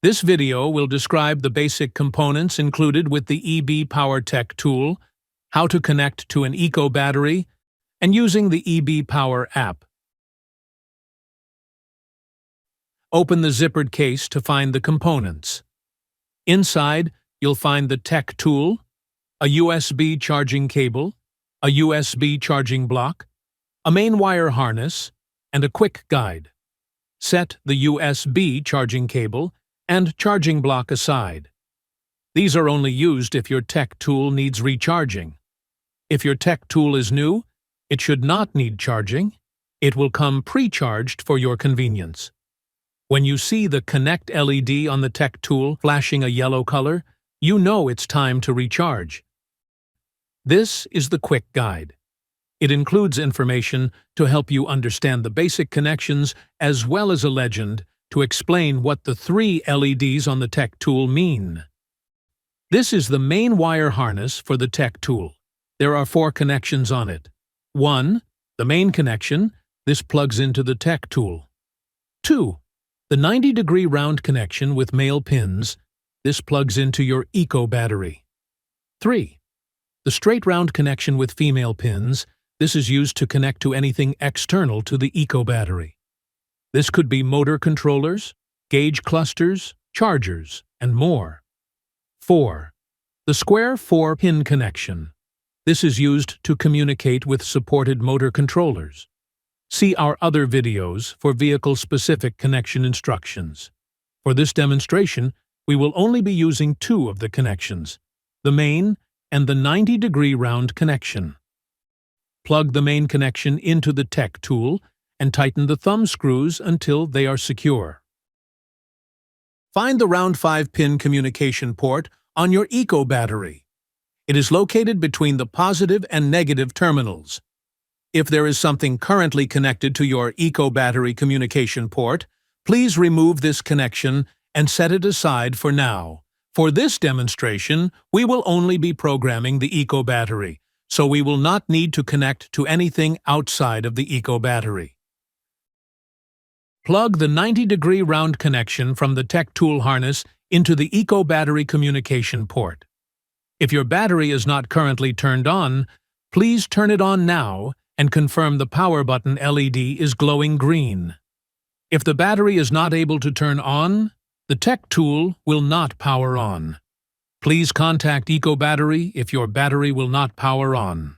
This video will describe the basic components included with the EB Power Tech tool, how to connect to an eco battery, and using the EB Power app. Open the zippered case to find the components. Inside, you'll find the Tech tool, a USB charging cable, a USB charging block, a main wire harness, and a quick guide. Set the USB charging cable and charging block aside. These are only used if your Tech tool needs recharging. If your Tech tool is new, it should not need charging. It will come pre-charged for your convenience. When you see the Connect LED on the Tech tool flashing a yellow color, you know it's time to recharge. This is the quick guide. It includes information to help you understand the basic connections as well as a legend to explain what the 3 LEDs on the Tech tool mean. This is the main wire harness for the Tech tool. There are 4 connections on it. 1. The main connection. This plugs into the Tech tool. 2. The 90-degree round connection with male pins. This plugs into your eco battery. 3. The straight round connection with female pins. This is used to connect to anything external to the eco battery. This could be motor controllers, gauge clusters, chargers, and more. 4. The square 4-pin connection. This is used to communicate with supported motor controllers. See our other videos for vehicle-specific connection instructions. For this demonstration, we will only be using 2 of the connections, the main and the 90-degree round connection. Plug the main connection into the Tech tool and tighten the thumb screws until they are secure. Find the round 5-pin communication port on your eco battery. It is located between the positive and negative terminals. If there is something currently connected to your eco battery communication port, please remove this connection and set it aside for now. For this demonstration, we will only be programming the eco battery, so we will not need to connect to anything outside of the eco battery. Plug the 90-degree round connection from the Tech tool harness into the eco battery communication port. If your battery is not currently turned on, please turn it on now and confirm the power button LED is glowing green. If the battery is not able to turn on, the Tech tool will not power on. Please contact Eco Battery if your battery will not power on.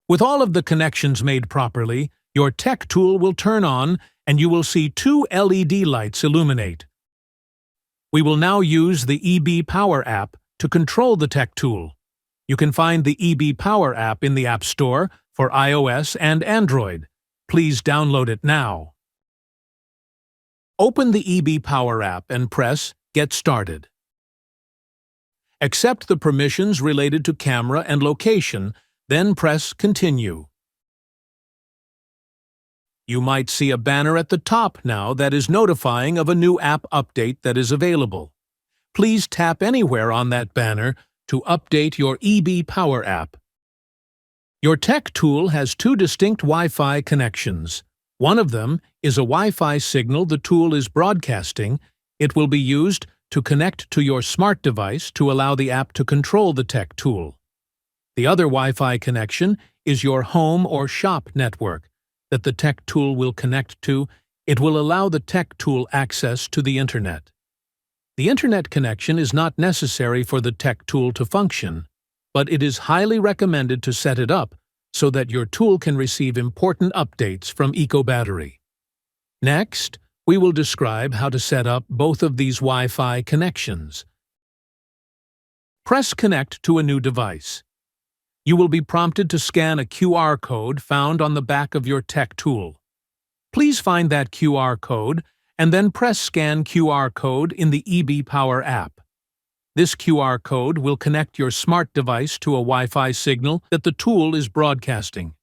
With all of the connections made properly, your Tech tool will turn on and you will see 2 LED lights illuminate. We will now use the EB Power app to control the Tech tool. You can find the EB Power app in the App Store for iOS and Android. Please download it now. Open the EB Power app and press Get Started. Accept the permissions related to camera and location, then press Continue. You might see a banner at the top now that is notifying of a new app update that is available. Please tap anywhere on that banner to update your EB Power app. Your Tech tool has 2 distinct Wi-Fi connections. One of them is a Wi-Fi signal the tool is broadcasting. It will be used to connect to your smart device to allow the app to control the Tech tool. The other Wi-Fi connection is your home or shop network that the Tech tool will connect to. It will allow the Tech tool access to the Internet. The Internet connection is not necessary for the Tech tool to function, but it is highly recommended to set it up so that your tool can receive important updates from Eco Battery. Next, we will describe how to set up both of these Wi-Fi connections. Press Connect to a new device. You will be prompted to scan a QR code found on the back of your Tech tool. Please find that QR code and then press Scan QR code in the EB Power app. This QR code will connect your smart device to a Wi-Fi signal that the tool is broadcasting.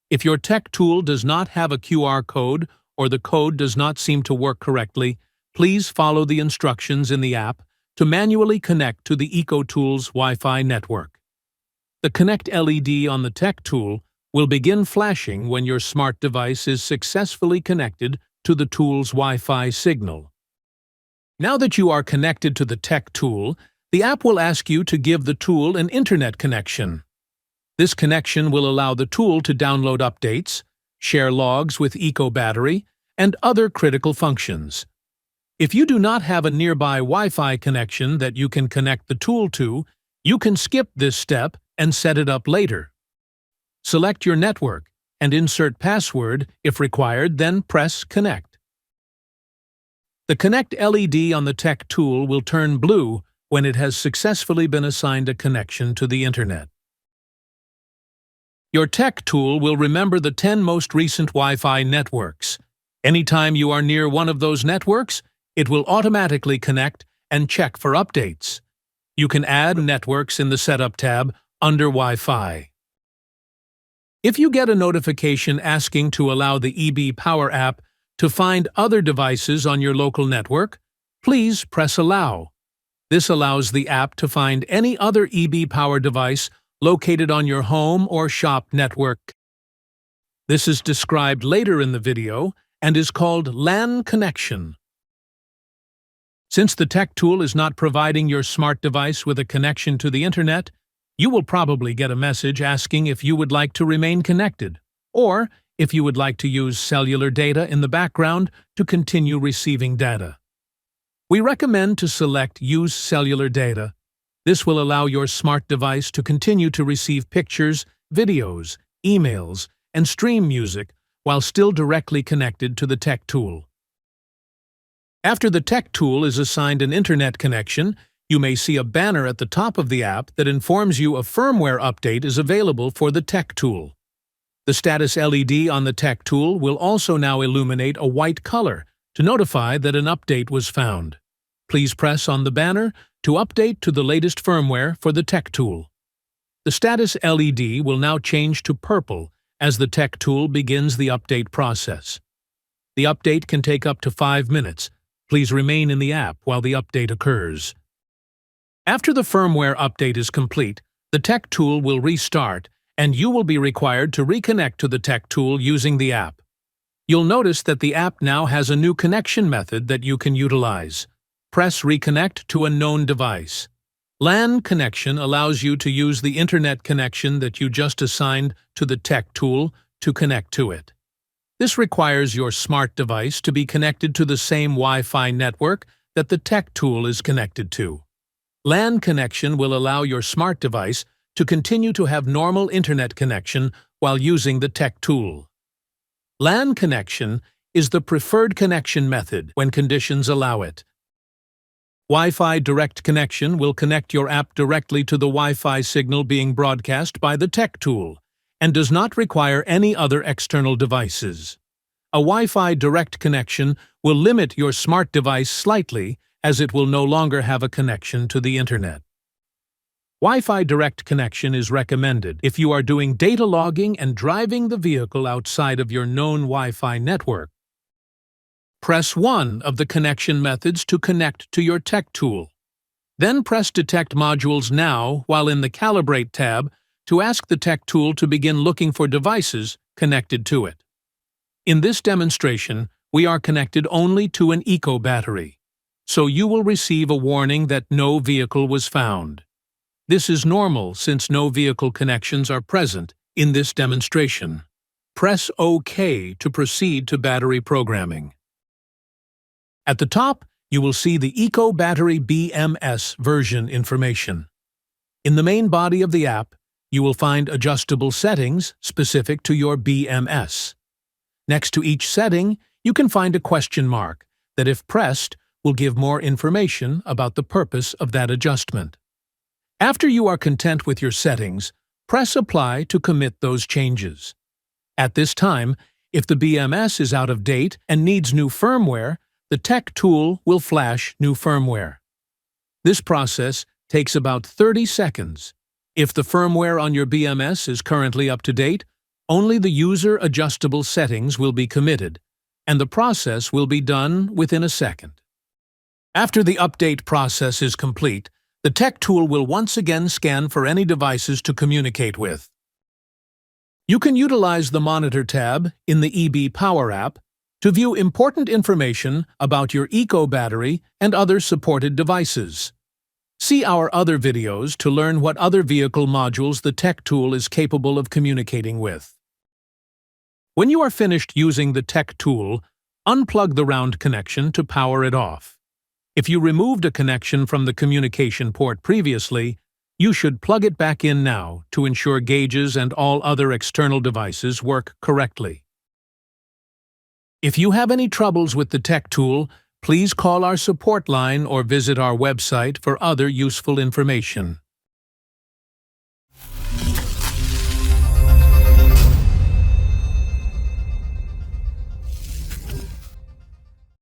If your Tech tool does not have a QR code or the code does not seem to work correctly, please follow the instructions in the app to manually connect to the EcoTool's Wi-Fi network. The Connect LED on the Tech tool will begin flashing when your smart device is successfully connected to the tool's Wi-Fi signal. Now that you are connected to the Tech tool, the app will ask you to give the tool an internet connection. This connection will allow the tool to download updates, share logs with EcoBattery, and other critical functions. If you do not have a nearby Wi-Fi connection that you can connect the tool to, you can skip this step and set it up later. Select your network and insert password if required, then press Connect. The Connect LED on the Tech tool will turn blue when it has successfully been assigned a connection to the Internet. Your Tech tool will remember the 10 most recent Wi-Fi networks. Anytime you are near one of those networks, it will automatically connect and check for updates. You can add networks in the Setup tab under Wi-Fi. If you get a notification asking to allow the EB Power app to find other devices on your local network, please press Allow. This allows the app to find any other EB Power device located on your home or shop network. This is described later in the video and is called LAN connection. Since the Tech tool is not providing your smart device with a connection to the Internet, you will probably get a message asking if you would like to remain connected, or if you would like to use cellular data in the background to continue receiving data. We recommend to select Use Cellular Data. This will allow your smart device to continue to receive pictures, videos, emails, and stream music while still directly connected to the Tech tool. After the Tech tool is assigned an Internet connection, you may see a banner at the top of the app that informs you a firmware update is available for the Tech tool. The status LED on the Tech tool will also now illuminate a white color to notify that an update was found. Please press on the banner to update to the latest firmware for the Tech tool. The status LED will now change to purple as the Tech tool begins the update process. The update can take up to 5 minutes. Please remain in the app while the update occurs. After the firmware update is complete, the Tech tool will restart, and you will be required to reconnect to the Tech tool using the app. You'll notice that the app now has a new connection method that you can utilize. Press Reconnect to a known device. LAN connection allows you to use the Internet connection that you just assigned to the Tech tool to connect to it. This requires your smart device to be connected to the same Wi-Fi network that the Tech tool is connected to. LAN connection will allow your smart device to continue to have normal Internet connection while using the Tech tool. LAN connection is the preferred connection method when conditions allow it. Wi-Fi direct connection will connect your app directly to the Wi-Fi signal being broadcast by the Tech tool and does not require any other external devices. A Wi-Fi direct connection will limit your smart device slightly as it will no longer have a connection to the Internet. Wi-Fi direct connection is recommended if you are doing data logging and driving the vehicle outside of your known Wi-Fi network. Press one of the connection methods to connect to your Tech tool. Then press Detect Modules Now while in the Calibrate tab to ask the Tech tool to begin looking for devices connected to it. In this demonstration, we are connected only to an EcoBattery, so you will receive a warning that no vehicle was found. This is normal since no vehicle connections are present in this demonstration. Press OK to proceed to battery programming. At the top, you will see the EcoBattery BMS version information. In the main body of the app, you will find adjustable settings specific to your BMS. Next to each setting, you can find a question mark that, if pressed, will give more information about the purpose of that adjustment. After you are content with your settings, press Apply to commit those changes. At this time, if the BMS is out of date and needs new firmware, the Tech tool will flash new firmware. This process takes about 30 seconds. If the firmware on your BMS is currently up to date, only the user adjustable settings will be committed, and the process will be done within a second. After the update process is complete, the Tech tool will once again scan for any devices to communicate with. You can utilize the Monitor tab in the EB Power app to view important information about your Eco battery and other supported devices. See our other videos to learn what other vehicle modules the tech tool is capable of communicating with. When you are finished using the tech tool, unplug the round connection to power it off. If you removed a connection from the communication port previously, you should plug it back in now to ensure gauges and all other external devices work correctly. If you have any troubles with the tech tool, please call our support line or visit our website for other useful information.